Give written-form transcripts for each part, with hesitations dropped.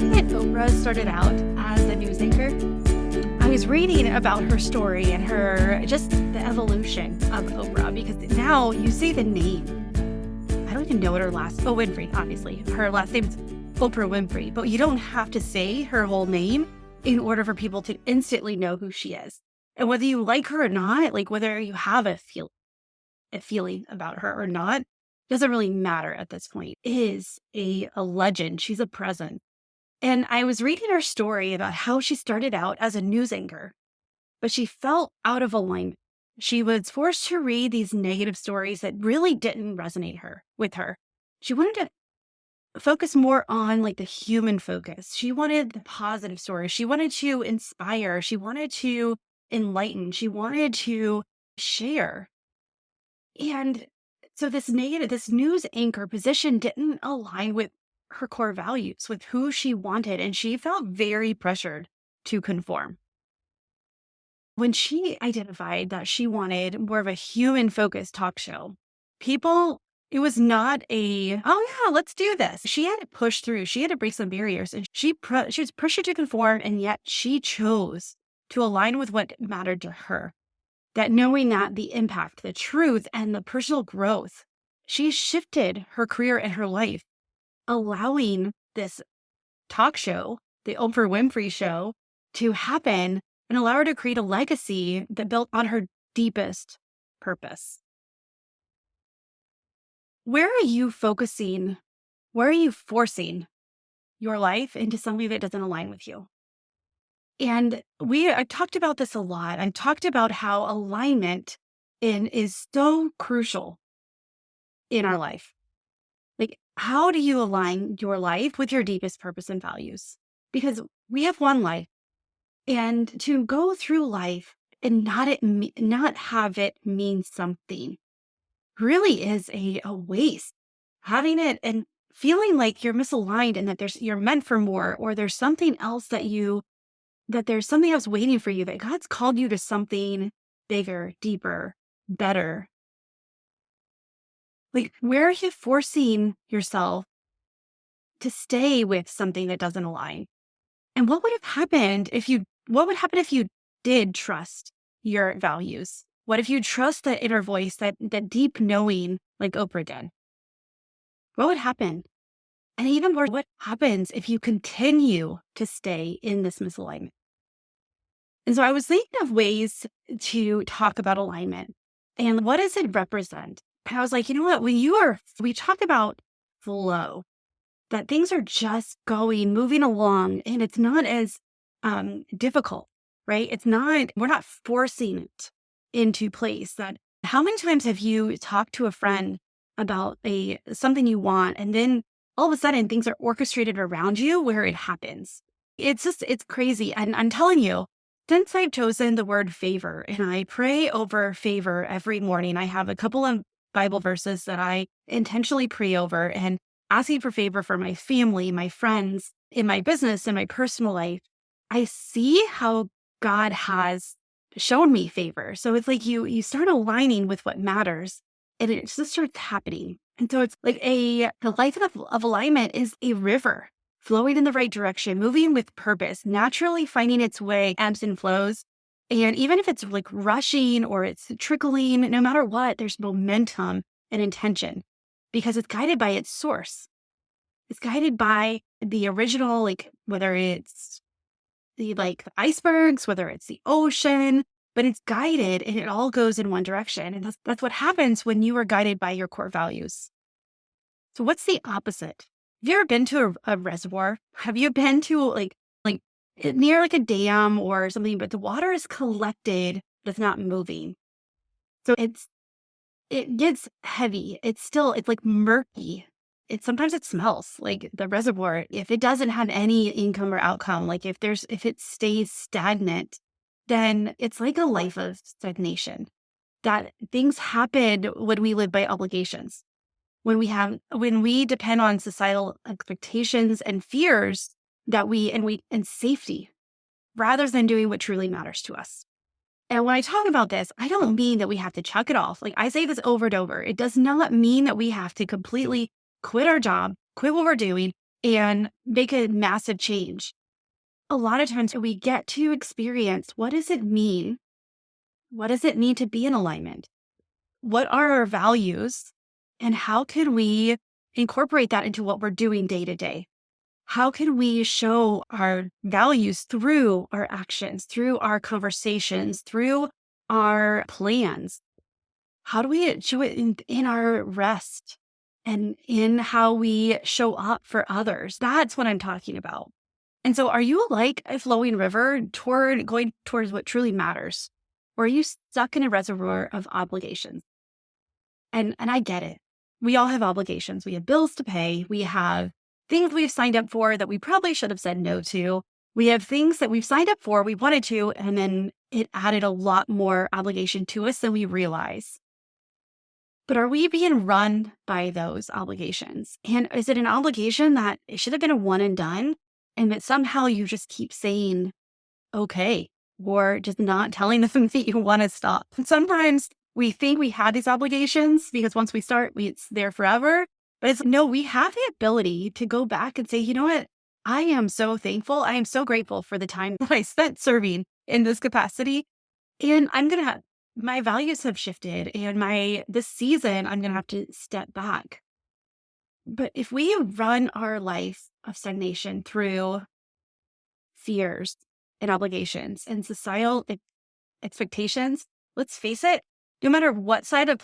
you that Oprah started out as a news anchor? I was reading about her story and just the evolution of Oprah, because now you say the name. I don't even know what Winfrey, obviously. Her last name is Oprah Winfrey, but you don't have to say her whole name in order for people to instantly know who she is. And whether you like her or not, like whether you have a feeling about her or not, doesn't really matter at this point. Is a legend. She's a presence. And I was reading her story about how she started out as a news anchor, but she felt out of alignment. She was forced to read these negative stories that really didn't resonate with her. She wanted to focus more on like the human focus. She wanted the positive stories. She wanted to inspire. She wanted to enlighten. She wanted to share. And so this news anchor position didn't align with her core values, with who she wanted, and she felt very pressured to conform. When she identified that she wanted more of a human-focused talk show, it was not oh yeah, let's do this. She had to push through. She had to break some barriers, and she was pressured to conform, and yet she chose to align with what mattered to her. That knowing that the impact, the truth, and the personal growth, she shifted her career and her life, allowing this talk show, the Oprah Winfrey Show, to happen and allow her to create a legacy that built on her deepest purpose. Where are you focusing? Where are you forcing your life into something that doesn't align with you? And I talked about this a lot. I talked about how alignment is so crucial in our life. Like, how do you align your life with your deepest purpose and values? Because we have one life, and to go through life and not have it mean something really is a waste. Having it and feeling like you're misaligned and that you're meant for more, or there's something else that there's something else waiting for you, that God's called you to something bigger, deeper, better. Like, where are you forcing yourself to stay with something that doesn't align? And what would happen if you did trust your values? What if you trust that inner voice, that deep knowing, like Oprah did? What would happen? And even more, what happens if you continue to stay in this misalignment? And so I was thinking of ways to talk about alignment and what does it represent? And I was like, you know what? We talk about flow, that things are just moving along, and it's not as difficult, right? We're not forcing it into place. That how many times have you talked to a friend about something you want, and then all of a sudden things are orchestrated around you where it happens? It's crazy. And I'm telling you, since I've chosen the word favor and I pray over favor every morning, I have a couple of Bible verses that I intentionally pray over, and asking for favor for my family, my friends, in my business, in my personal life. I see how God has shown me favor. So it's like you start aligning with what matters, and it just starts happening. And so it's like the life of alignment is a river flowing in the right direction, moving with purpose, naturally finding its way, ebbs and flows. And even if it's like rushing or it's trickling, no matter what, there's momentum and intention because it's guided by its source. It's guided by the original, like whether it's the icebergs, whether it's the ocean, but it's guided and it all goes in one direction. And that's what happens when you are guided by your core values. So what's the opposite? Have you ever been to a reservoir? Have you been to like near like a dam or something, but the water is collected, but it's not moving. So it gets heavy. It's like murky. Sometimes it smells like the reservoir. If it doesn't have any income or outcome, like if it stays stagnant, then it's like a life of stagnation. That things happen when we live by obligations. When we depend on societal expectations and fears and safety, rather than doing what truly matters to us. And when I talk about this, I don't mean that we have to chuck it off. Like I say this over and over. It does not mean that we have to completely quit our job, quit what we're doing, and make a massive change. A lot of times we get to experience, what does it mean? What does it mean to be in alignment? What are our values? And how can we incorporate that into what we're doing day to day? How can we show our values through our actions, through our conversations, through our plans? How do we show it in our rest and in how we show up for others? That's what I'm talking about. And so, are you like a flowing river going towards what truly matters? Or are you stuck in a reservoir of obligations? And I get it. We all have obligations. We have bills to pay. We have things we've signed up for that we probably should have said no to. We have things that we've signed up for, we wanted to, and then it added a lot more obligation to us than we realize. But are we being run by those obligations? And is it an obligation that it should have been a one and done? And that somehow you just keep saying, okay, or just not telling them that you want to stop. And sometimes we think we had these obligations because once we start, it's there forever. But it's no, we have the ability to go back and say, you know what? I am so thankful. I am so grateful for the time that I spent serving in this capacity. And my values have shifted, and this season, I'm going to have to step back. But if we run our life of stagnation through fears and obligations and societal expectations, let's face it, no matter what side of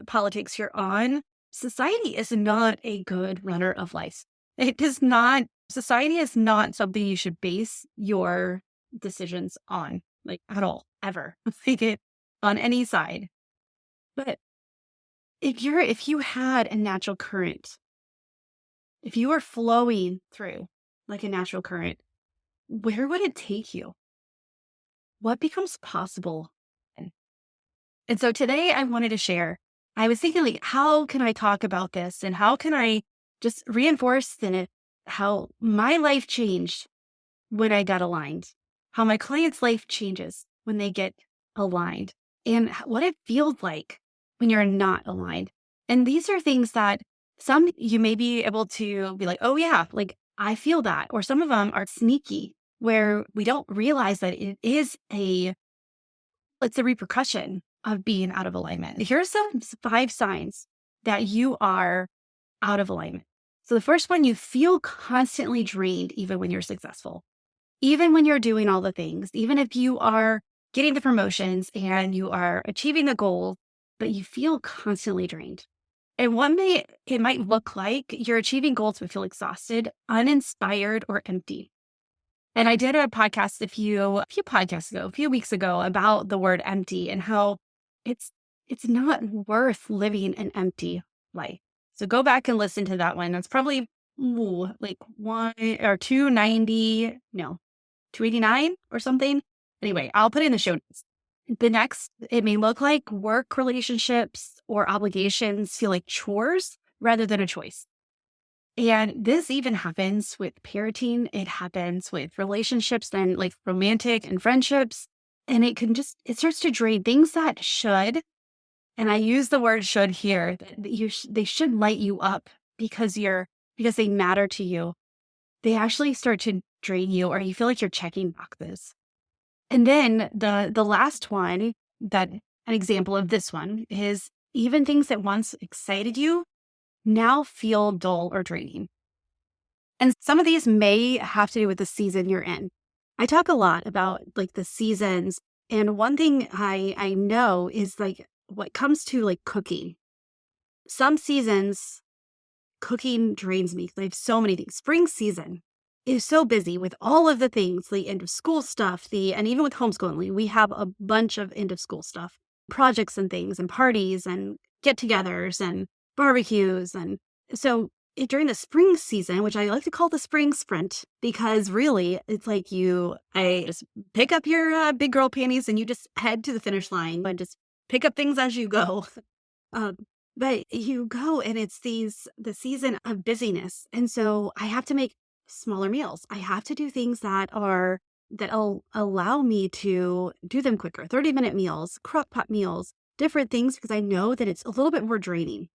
politics you're on, society is not a good runner of life. Society is not something you should base your decisions on, like at all, ever. Like it on any side. But if you had a natural current, if you were flowing through like a natural current, where would it take you? What becomes possible? And so today I wanted to share, I was thinking like, how can I talk about this? And how can I just reinforce in it how my life changed when I got aligned, how my client's life changes when they get aligned, and what it feels like when you're not aligned. And these are things that some you may be able to be like, oh yeah, like I feel that. Or some of them are sneaky where we don't realize that it's a repercussion of being out of alignment. Here's some 5 signs that you are out of alignment. So the first one, you feel constantly drained even when you're successful. Even when you're doing all the things, even if you are getting the promotions and you are achieving the goal, but you feel constantly drained. And it might look like you're achieving goals but feel exhausted, uninspired, or empty. And I did a podcast a few weeks ago about the word empty and how it's not worth living an empty life. So go back and listen to that one. That's probably like 289 or something. Anyway, I'll put it in the show notes. The next, it may look like work relationships or obligations feel like chores rather than a choice. And this even happens with parenting. It happens with relationships and like romantic and friendships. And it starts to drain things that should, and I use the word should here, they should light you up because they matter to you. They actually start to drain you, or you feel like you're checking boxes. And then the last one, that an example of this one is even things that once excited you now feel dull or draining. And some of these may have to do with the season you're in. I talk a lot about like the seasons. And one thing I know is like what comes to like cooking. Some seasons, cooking drains me because I have so many things. Spring season is so busy with all of the things, the end of school stuff, and even with homeschooling, we have a bunch of end of school stuff, projects and things and parties and get-togethers and barbecues. And so during the spring season, which I like to call the spring sprint, because really it's like I just pick up your big girl panties and you just head to the finish line and just pick up things as you go. But you go and it's the season of busyness. And so I have to make smaller meals. I have to do things that'll allow me to do them quicker. 30-minute meals, crock pot meals, different things, because I know that it's a little bit more draining.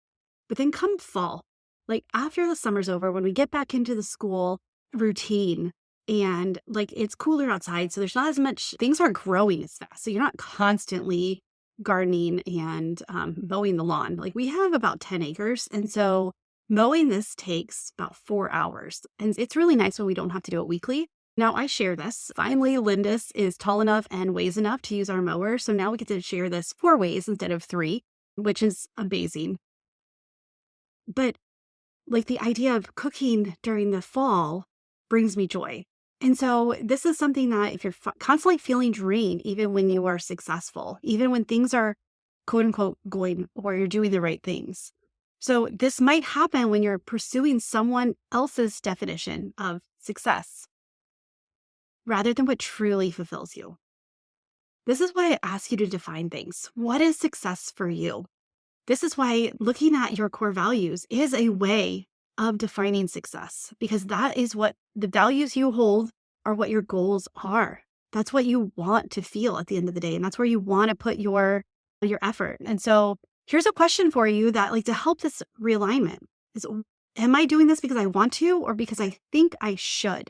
But then come fall, Like after the summer's over, when we get back into the school routine and like it's cooler outside, so there's not as much, things aren't growing as fast. So you're not constantly gardening and mowing the lawn. Like we have about 10 acres. And so mowing this takes about 4 hours. And it's really nice when we don't have to do it weekly. Now I share this. Finally, Lindis is tall enough and weighs enough to use our mower. So now we get to share this 4 ways instead of 3, which is amazing. But like the idea of cooking during the fall brings me joy. And so this is something that if you're constantly feeling drained, even when you are successful, even when things are quote unquote going or you're doing the right things. So this might happen when you're pursuing someone else's definition of success rather than what truly fulfills you. This is why I ask you to define things. What is success for you? This is why looking at your core values is a way of defining success, because that is what the values you hold are, what your goals are. That's what you want to feel at the end of the day. And that's where you want to put your effort. And so here's a question for you that like to help this realignment is, am I doing this because I want to or because I think I should?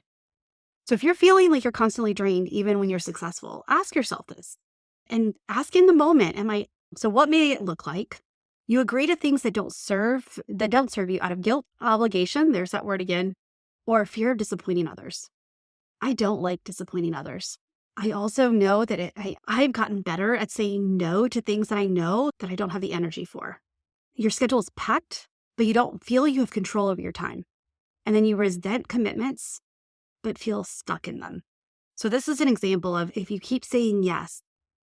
So if you're feeling like you're constantly drained, even when you're successful, ask yourself this and ask in the moment, so what may it look like? You agree to things that don't serve you out of guilt, obligation, there's that word again, or fear of disappointing others. I don't like disappointing others. I also know that I've gotten better at saying no to things that I know that I don't have the energy for. Your schedule is packed, but you don't feel you have control over your time. And then you resent commitments, but feel stuck in them. So this is an example of if you keep saying yes,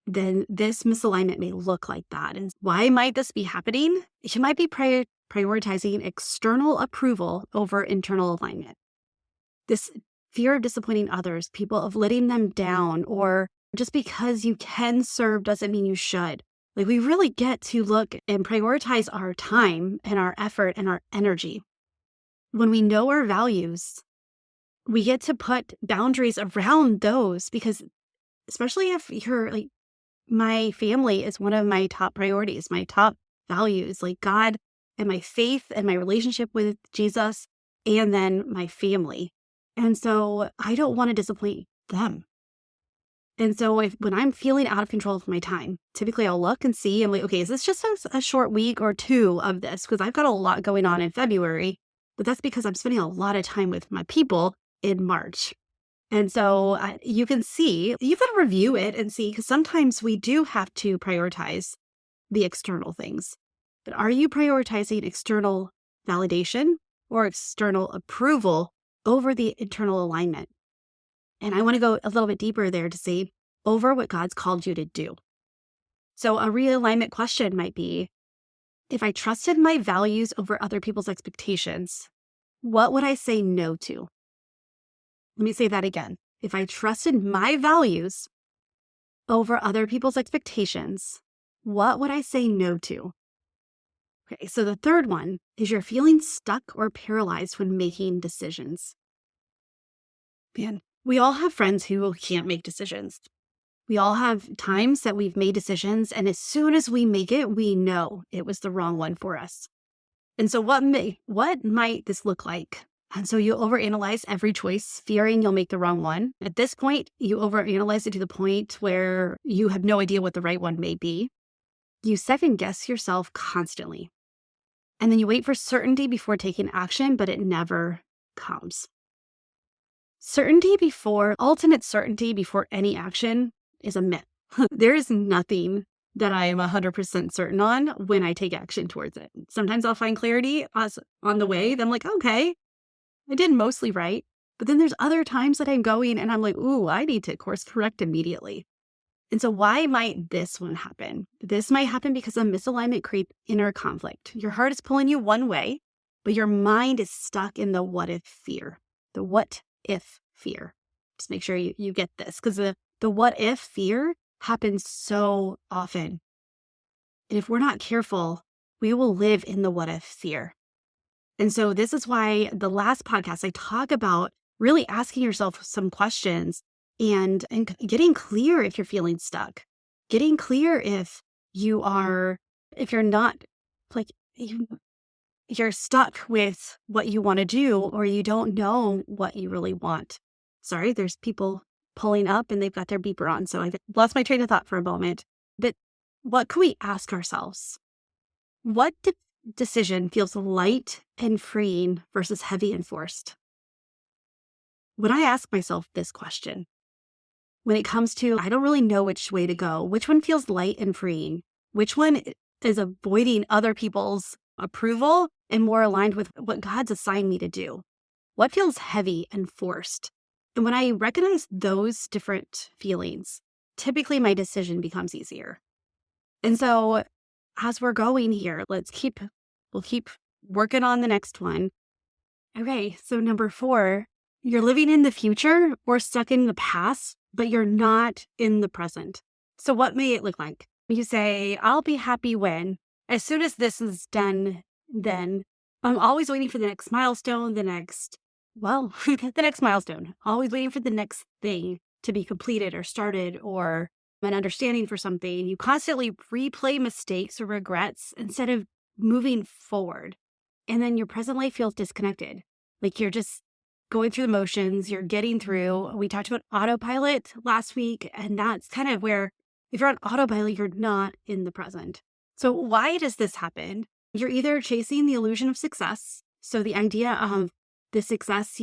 then this misalignment may look like that. And why might this be happening? You might be prioritizing external approval over internal alignment. This fear of disappointing others, people of letting them down, or just because you can serve doesn't mean you should. Like we really get to look and prioritize our time and our effort and our energy. When we know our values, we get to put boundaries around those, because especially if you're like, my family is one of my top priorities, my top values, like God and my faith and my relationship with Jesus, and then my family. And so I don't want to disappoint them. And so when I'm feeling out of control of my time, typically I'll look and see, I'm like, okay, is this just a short week or 2 of this? Because I've got a lot going on in February, but that's because I'm spending a lot of time with my people in March. And so you can see, you can review it and see, because sometimes we do have to prioritize the external things. But are you prioritizing external validation or external approval over the internal alignment? And I want to go a little bit deeper there to say over what God's called you to do. So a realignment question might be, if I trusted my values over other people's expectations, what would I say no to? Let me say that again. If I trusted my values over other people's expectations, what would I say no to? Okay, so the third one is you're feeling stuck or paralyzed when making decisions. Man, we all have friends who can't make decisions. We all have times that we've made decisions, and as soon as we make it, we know it was the wrong one for us. And so what might this look like? And so you overanalyze every choice, fearing you'll make the wrong one. At this point, you overanalyze it to the point where you have no idea what the right one may be. You second guess yourself constantly. And then you wait for certainty before taking action, but it never comes. Ultimate certainty before any action is a myth. There is nothing that I am 100% certain on when I take action towards it. Sometimes I'll find clarity on the way. Then I'm like, okay, I did mostly right. But then there's other times that I'm going and I'm like, ooh, I need to course correct immediately. And so why might this one happen? This might happen because a misalignment creates inner conflict. Your heart is pulling you one way, but your mind is stuck in the what if fear. The what if fear. Just make sure you get this, because the what if fear happens so often. And if we're not careful, we will live in the what if fear. And so this is why the last podcast I talk about really asking yourself some questions and getting clear if you're feeling stuck, getting clear if you're not like, you're stuck with what you want to do, or you don't know what you really want. Sorry, there's people pulling up and they've got their beeper on. So I lost my train of thought for a moment. But what can we ask ourselves? What decision feels light and freeing versus heavy and forced? When I ask myself this question, when it comes to, I don't really know which way to go, which one feels light and freeing? Which one is avoiding other people's approval and more aligned with what God's assigned me to do? What feels heavy and forced? And when I recognize those different feelings, typically my decision becomes easier. And so as we're going here, we'll keep working on the next one. Okay, so number 4, you're living in the future or stuck in the past, but you're not in the present. So what may it look like? You say, I'll be happy when, as soon as this is done, then I'm always waiting for the next milestone, the next milestone, always waiting for the next thing to be completed or started or an understanding for something. You constantly replay mistakes or regrets instead of moving forward. And then your present life feels disconnected. Like you're just going through the motions, you're getting through. We talked about autopilot last week, and that's kind of where if you're on autopilot, you're not in the present. So why does this happen? You're either chasing the illusion of success. So the idea of the success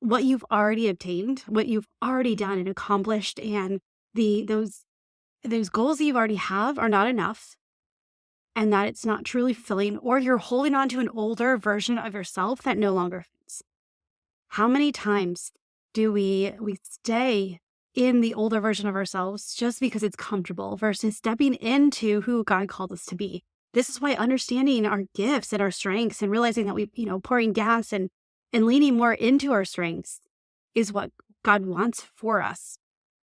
what you've already obtained, what you've already done and accomplished, and those goals that you already have are not enough, and that it's not truly fulfilling, or you're holding on to an older version of yourself that no longer fits. How many times do we stay in the older version of ourselves just because it's comfortable versus stepping into who God called us to be? This is why understanding our gifts and our strengths and realizing that we, pouring gas and leaning more into our strengths is what God wants for us.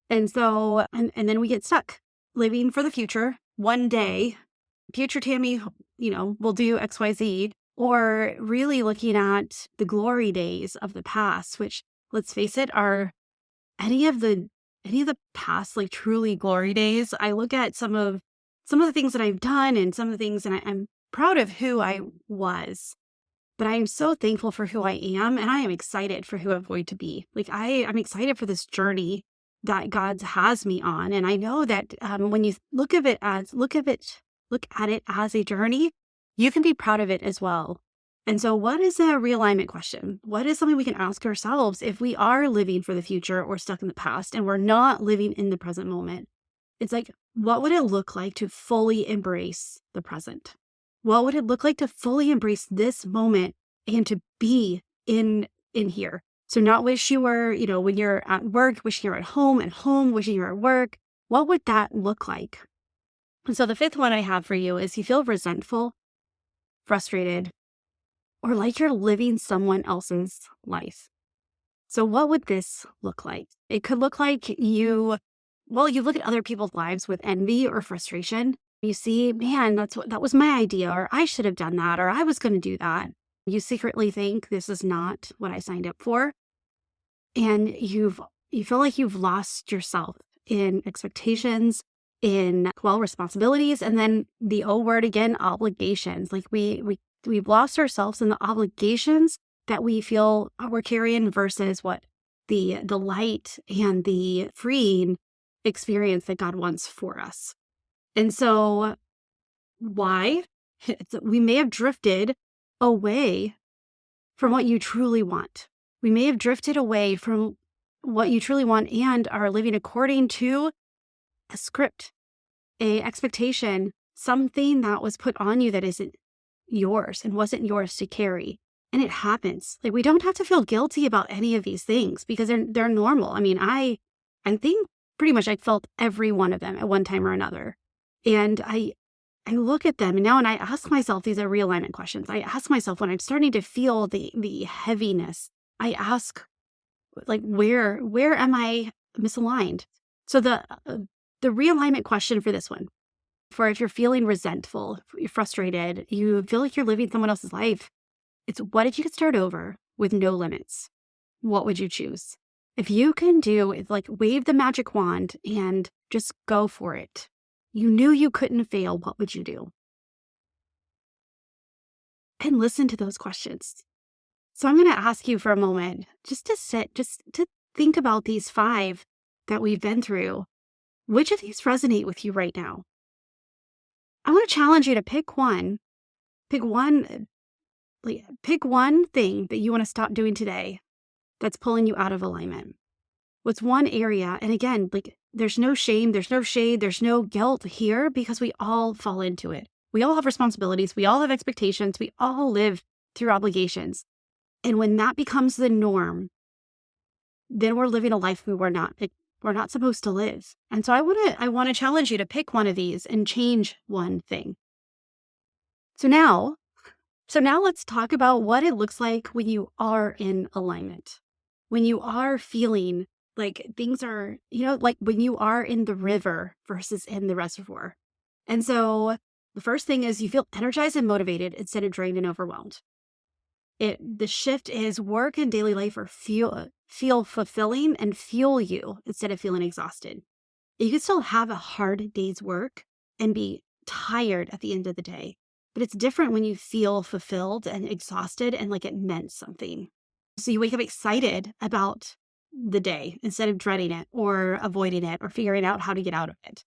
And so, and then we get stuck living for the future. One day, future Tammy, will do X, Y, Z, or really looking at the glory days of the past, which, let's face it, are any of the past, like truly glory days. I look at some of the things that I've done and some of the things, and I'm proud of who I was. But I am so thankful for who I am, and I am excited for who I'm going to be. Like I'm excited for this journey that God has me on, and I know that when you look at it as a journey, you can be proud of it as well. And so, what is a realignment question? What is something we can ask ourselves if we are living for the future or stuck in the past, and we're not living in the present moment? It's like, what would it look like to fully embrace the present? What would it look like to fully embrace this moment and to be in here? So not wish you were, when you're at work, wishing you're at home, wishing you're at work. What would that look like? And so the 5th one I have for you is you feel resentful, frustrated, or like you're living someone else's life. So what would this look like? It could look like you look at other people's lives with envy or frustration. You see, man, that was my idea, or I should have done that, or I was going to do that. You secretly think this is not what I signed up for. And you feel like you've lost yourself in expectations, in responsibilities, and then the O word again, obligations. Like we've lost ourselves in the obligations that we feel we're carrying versus what the light and the freeing experience that God wants for us. And so why? We may have drifted away from what you truly want. We may have drifted away from what you truly want and are living according to a script, a expectation, something that was put on you that isn't yours and wasn't yours to carry. And it happens. Like we don't have to feel guilty about any of these things because they're normal. I mean, I think pretty much I felt every one of them at one time or another. And I look at them and I ask myself, these are realignment questions. I ask myself when I'm starting to feel the heaviness, I ask, like, where am I misaligned? So the realignment question for this one, for if you're feeling resentful, you're frustrated, you feel like you're living someone else's life, it's what if you could start over with no limits? What would you choose? If you can wave the magic wand and just go for it. You knew you couldn't fail. What would you do? and listen to those questions. So I'm going to ask you for a moment just to sit, just to think about these five that we've been through. Which of these resonate with you right now? I want to challenge you to pick one, pick one thing that you want to stop doing today that's pulling you out of alignment. What's one area? And again, there's no shame, there's no shade, there's no guilt here because we all fall into it. We all have responsibilities. We all have expectations. We all live through obligations. And when that becomes the norm, then we're living a life we're not supposed to live. And so I want to challenge you to pick one of these and change one thing. So now let's talk about what it looks like when you are in alignment. When you are feeling like things are, like when you are in the river versus in the reservoir. And so the first thing is you feel energized and motivated instead of drained and overwhelmed. The shift is work and daily life are feel fulfilling and fuel you instead of feeling exhausted. You can still have a hard day's work and be tired at the end of the day, but it's different when you feel fulfilled and exhausted and like it meant something. So you wake up excited about the day instead of dreading it or avoiding it or figuring out how to get out of it.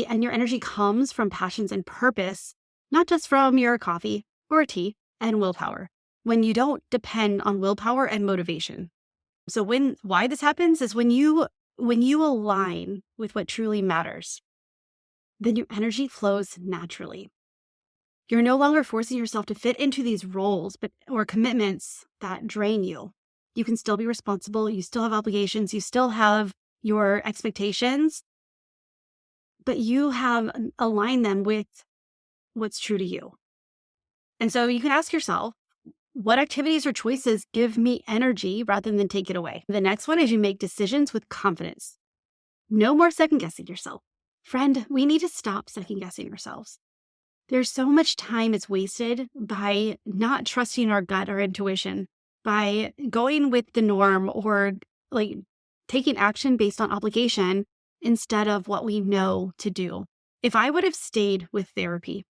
And your energy comes from passions and purpose, not just from your coffee or tea and willpower. When you don't depend on willpower and motivation. So why this happens is when you align with what truly matters, then your energy flows naturally. You're no longer forcing yourself to fit into these roles or commitments that drain you. You can still be responsible. You still have obligations. You still have your expectations, but you have aligned them with what's true to you. And so you can ask yourself, what activities or choices give me energy rather than take it away? The next one is you make decisions with confidence. No more second guessing yourself. Friend, we need to stop second guessing ourselves. There's so much time is wasted by not trusting our gut or intuition, by going with the norm or taking action based on obligation instead of what we know to do. If I would have stayed with therapy,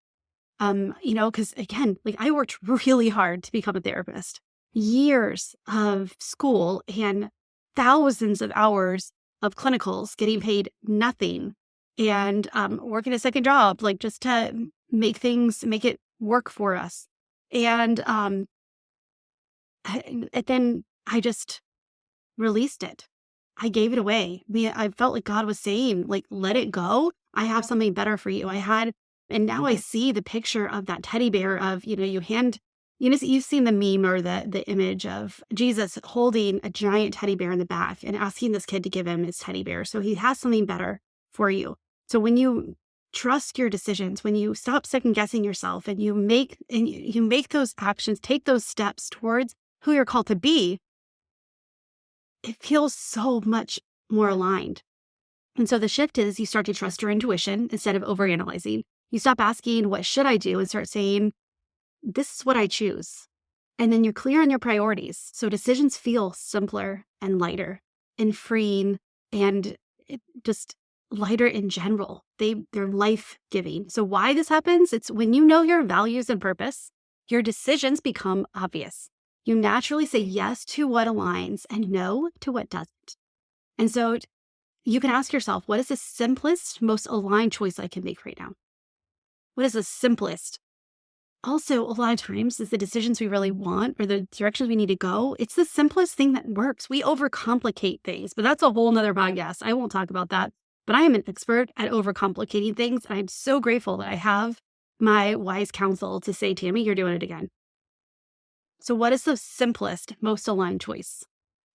because again, I worked really hard to become a therapist, years of school and thousands of hours of clinicals, getting paid nothing and working a second job, just to make it work for us. And then I just released it. I gave it away. I felt like God was saying, let it go. I have something better for you. And now I see the picture of that teddy bear of, you've seen the meme or the image of Jesus holding a giant teddy bear in the back and asking this kid to give him his teddy bear. So he has something better for you. So when you trust your decisions, when you stop second guessing yourself and you make those actions, take those steps towards who you're called to be, it feels so much more aligned. And so the shift is you start to trust your intuition instead of overanalyzing. You stop asking, what should I do? And start saying, this is what I choose. And then you're clear on your priorities. So decisions feel simpler and lighter and freeing and just lighter in general. They're life-giving. So why this happens? It's when you know your values and purpose, your decisions become obvious. You naturally say yes to what aligns and no to what doesn't. And so you can ask yourself, what is the simplest, most aligned choice I can make right now? What is the simplest? Also, a lot of times, it's the decisions we really want or the directions we need to go. It's the simplest thing that works. We overcomplicate things, but that's a whole nother podcast. I won't talk about that. But I am an expert at overcomplicating things. And I'm so grateful that I have my wise counsel to say, Tammy, you're doing it again. So what is the simplest, most aligned choice?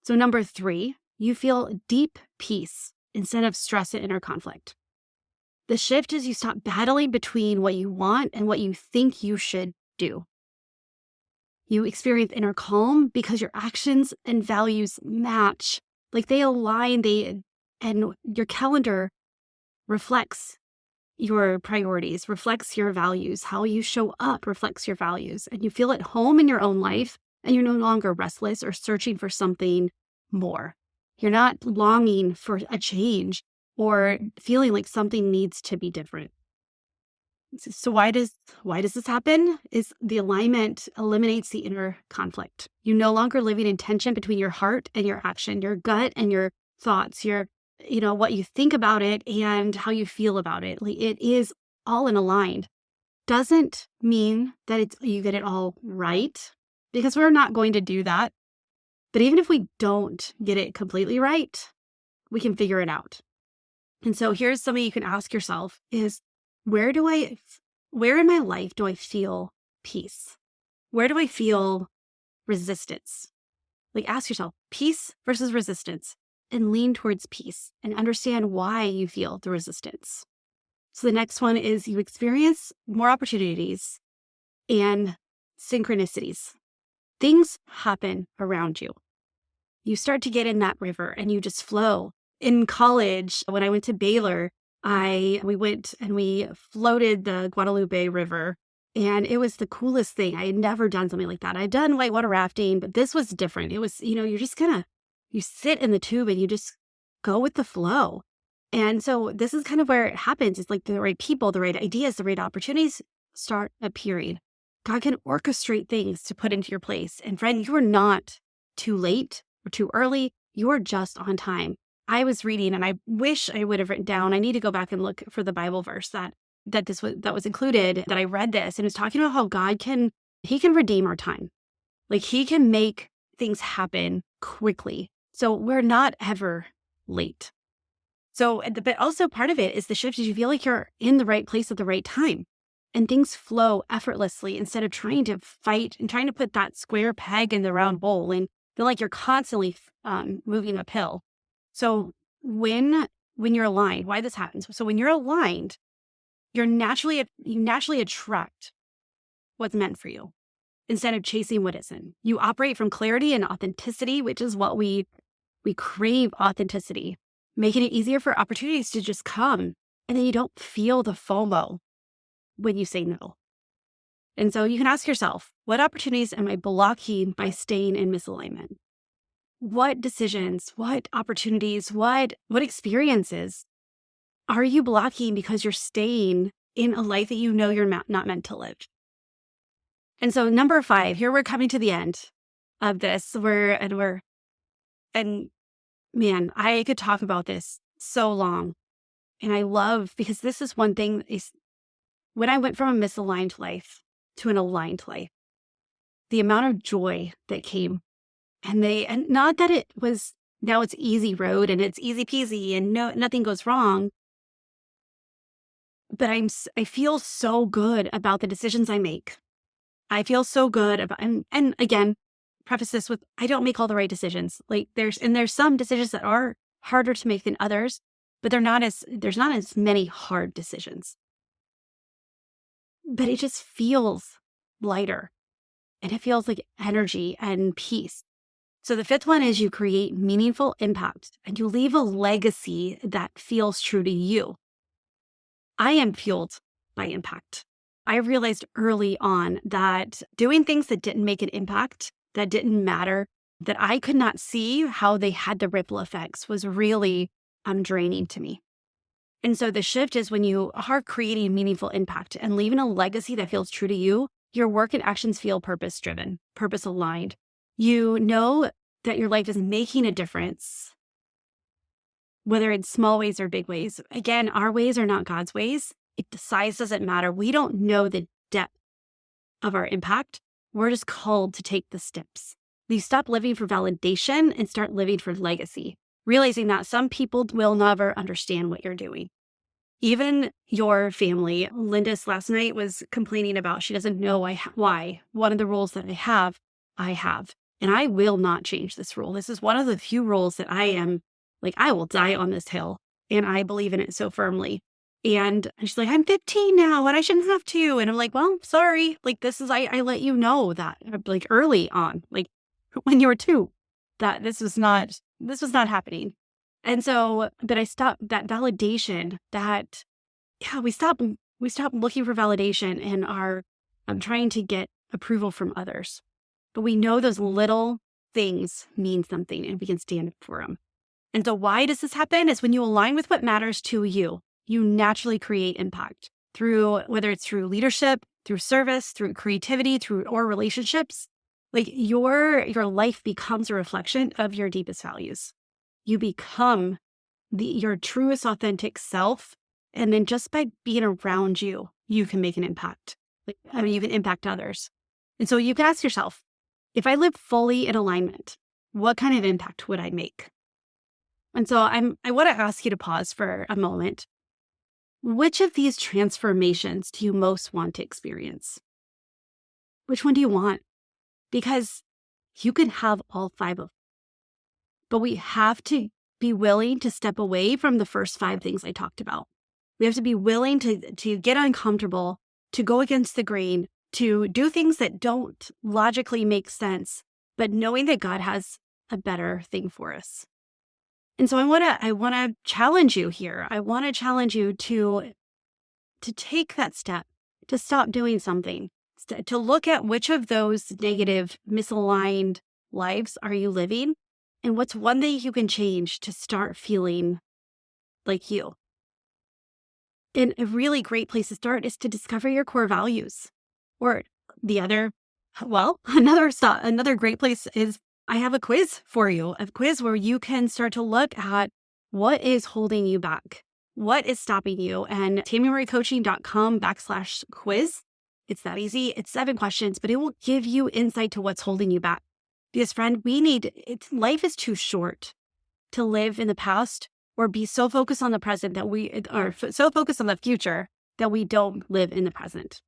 So number 3, you feel deep peace instead of stress and inner conflict. The shift is you stop battling between what you want and what you think you should do. You experience inner calm because your actions and values match. They align, and your calendar reflects your priorities, reflects your values. How you show up reflects your values. And you feel at home in your own life, and you're no longer restless or searching for something more. You're not longing for a change or feeling like something needs to be different. So why does this happen? Is the alignment eliminates the inner conflict. You no longer living in tension between your heart and your action, your gut and your thoughts, what you think about it and how you feel about it. Like it is all in aligned. Doesn't mean that you get it all right, because we're not going to do that. But even if we don't get it completely right, we can figure it out. And so here's something you can ask yourself is where where in my life do I feel peace? Where do I feel resistance? Like ask yourself peace versus resistance and lean towards peace and understand why you feel the resistance. So the next one is you experience more opportunities and synchronicities. Things happen around you. You start to get in that river and you just flow. In college, when I went to Baylor, we went and we floated the Guadalupe River, and it was the coolest thing. I had never done something like that. I'd done whitewater rafting, but this was different. It was, you're just you sit in the tube and you just go with the flow. And so this is kind of where it happens. It's like the right people, the right ideas, the right opportunities start appearing. God can orchestrate things to put into your place. And friend, you are not too late or too early. You are just on time. I was reading, and I wish I would have written down. I need to go back and look for the Bible verse that was included. That I read this, and it was talking about how He can redeem our time, like He can make things happen quickly. So we're not ever late. So, but also part of it is the shift is you feel like you're in the right place at the right time, and things flow effortlessly instead of trying to fight and trying to put that square peg in the round hole and feel like you're constantly moving uphill. So when you're aligned, why this happens? So when you're aligned, you naturally attract what's meant for you instead of chasing what isn't. You operate from clarity and authenticity, which is what we crave authenticity, making it easier for opportunities to just come. And then you don't feel the FOMO when you say no. And so you can ask yourself, what opportunities am I blocking by staying in misalignment? What decisions, what opportunities, what experiences are you blocking because you're staying in a life that you know you're not meant to live? And so number 5, here we're coming to the end of this. And man, I could talk about this so long. And I love, because this is one thing is when I went from a misaligned life to an aligned life, the amount of joy that came. And not that it was, now it's easy road and it's easy peasy and nothing goes wrong. But I feel so good about the decisions I make. I feel so good about, and again, preface this with, I don't make all the right decisions. Like there's some decisions that are harder to make than others, but there's not as many hard decisions. But it just feels lighter and it feels like energy and peace. So the 5th one is you create meaningful impact and you leave a legacy that feels true to you. I am fueled by impact. I realized early on that doing things that didn't make an impact, that didn't matter, that I could not see how they had the ripple effects was really draining to me. And so the shift is when you are creating meaningful impact and leaving a legacy that feels true to you, your work and actions feel purpose-driven, purpose-aligned. You know that your life is making a difference, whether in small ways or big ways. Again, our ways are not God's ways. The size doesn't matter. We don't know the depth of our impact. We're just called to take the steps. You stop living for validation and start living for legacy, realizing that some people will never understand what you're doing. Even your family. Linda's last night was complaining about she doesn't know why. One of the rules that I have. And I will not change this rule. This is one of the few rules that I am like, I will die on this hill. And I believe in it so firmly. And she's like, I'm 15 now and I shouldn't have to. And I'm like, well, sorry. Like this is, I let you know that like early on, like when you were 2, that this was not happening. And so, but I stopped that validation that, we stop looking for validation and I'm trying to get approval from others. But we know those little things mean something and we can stand up for them. And so why does this happen? Is when you align with what matters to you, you naturally create impact. through whether it's through leadership, through service, through creativity, or relationships, like your life becomes a reflection of your deepest values. You become your truest authentic self. And then just by being around you, you can make an impact. You can impact others. And so you can ask yourself, if I live fully in alignment, what kind of impact would I make? And so I want to ask you to pause for a moment. Which of these transformations do you most want to experience? Which one do you want? Because you can have all 5 of them. But we have to be willing to step away from the first 5 things I talked about. We have to be willing to get uncomfortable, to go against the grain, to do things that don't logically make sense, but knowing that God has a better thing for us. And so I want to challenge you here. I want to challenge you to take that step, to stop doing something, to look at which of those negative, misaligned lives are you living, and what's one thing you can change to start feeling like you. And a really great place to start is to discover your core values. Or another great place is I have a quiz for you, a quiz where you can start to look at what is holding you back, what is stopping you. And tammymariecoaching.com/quiz. It's that easy. It's 7 questions, but it will give you insight to what's holding you back. Because friend, life is too short to live in the past or be so focused on the present so focused on the future that we don't live in the present.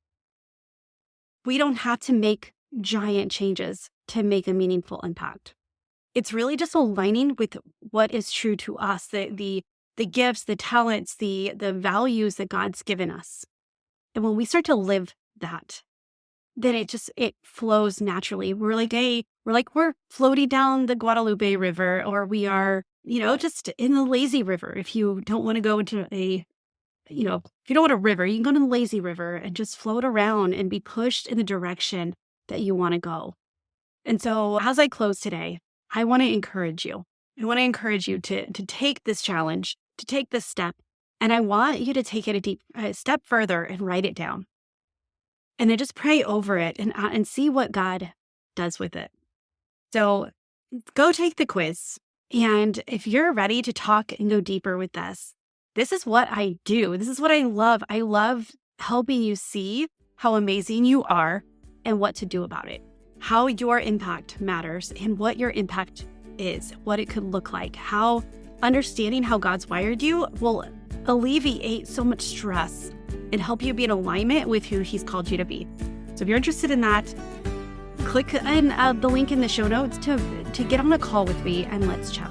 We don't have to make giant changes to make a meaningful impact. It's really just aligning with what is true to us, the gifts, the talents, the values that God's given us. And when we start to live that, then it flows naturally. We're floating down the Guadalupe River, or we are, just in the lazy river. If you don't want to go into if you don't want a river, you can go to the lazy river and just float around and be pushed in the direction that you want to go. And so as I close today, I want to encourage you. I want to encourage you to take this challenge, to take this step. And I want you to take it a step further and write it down. And then just pray over it and see what God does with it. So go take the quiz. And if you're ready to talk and go deeper with this is what I do. This is what I love. I love helping you see how amazing you are and what to do about it, how your impact matters and what your impact is, what it could look like, how understanding how God's wired you will alleviate so much stress and help you be in alignment with who He's called you to be. So if you're interested in that, click on the link in the show notes to get on a call with me and let's chat.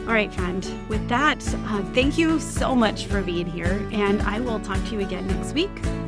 All right, friend, with that, thank you so much for being here, and I will talk to you again next week.